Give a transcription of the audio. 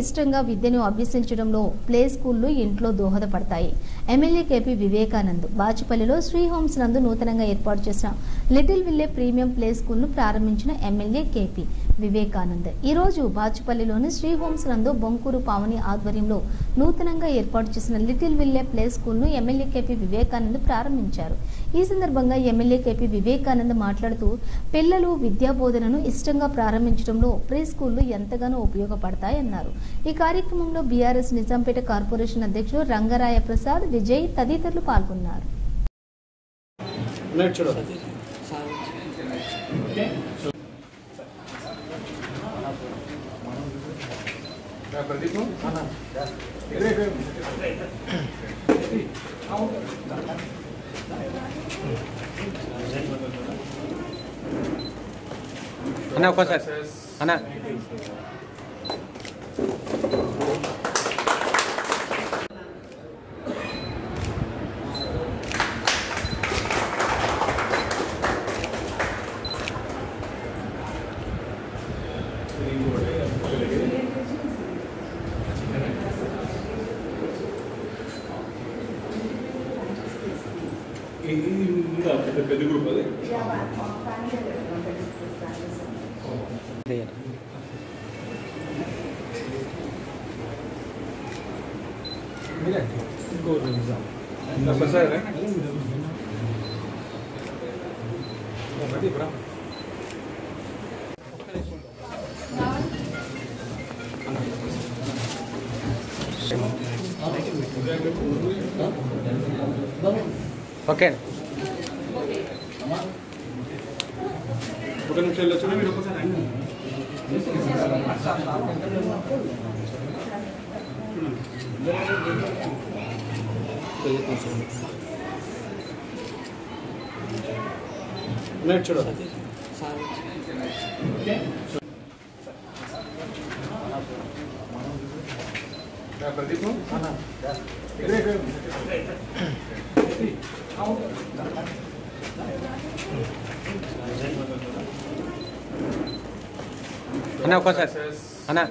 ఇష్టంగా విద్యను అభ్యసించడంలో ప్లే స్కూళ్లు ఇంట్లో దోహదపడతాయి. ఎమ్మెల్యే కేపీ వివేకానంద్ బాచుపల్లిలో శ్రీ హోమ్స్ నందు నూతనంగా ఏర్పాటు చేసిన లిటిల్ విల్లే ప్రీమియం ప్లే స్కూల్ను ప్రారంభించిన ఎమ్మెల్యే కేపీ వివేకానంద్ ఈ రోజు బాచుపల్లిలోని శ్రీ హోమ్స్ నందు బొంకూరు పావని ఆధ్వర్యంలో నూతనంగా ఏర్పాటు చేసిన లిటిల్ విల్లే ప్లే స్కూల్ను ఎమ్మెల్యే కేపీ వివేకానంద్ ప్రారంభించారు. ఈ సందర్భంగా ఎమ్మెల్యే కేపీ వివేకానంద్ మాట్లాడుతూ పిల్లలు విద్యా బోధనను ఇష్టంగా ప్రారంభించడంలో ప్రీ స్కూళ్లు ఎంతగానో ఉపయోగపడతాయన్నారు. ఈ కార్యక్రమంలో బీఆర్ఎస్ నిజాంపేట కార్పొరేషన్ అధ్యక్షుడు రంగరాయ ప్రసాద్, విజయ్ తదితరులు పాల్గొన్నారు. అన్నా ఒకసారి అన్నా పెద్ద గ్రూప్ అది ఓకే ఒక నిమిషం వెళ్ళొచ్చు మీరు ఒకసారి చూడండి ప్రదీప్ అన్నా ఒకసారి అన్నా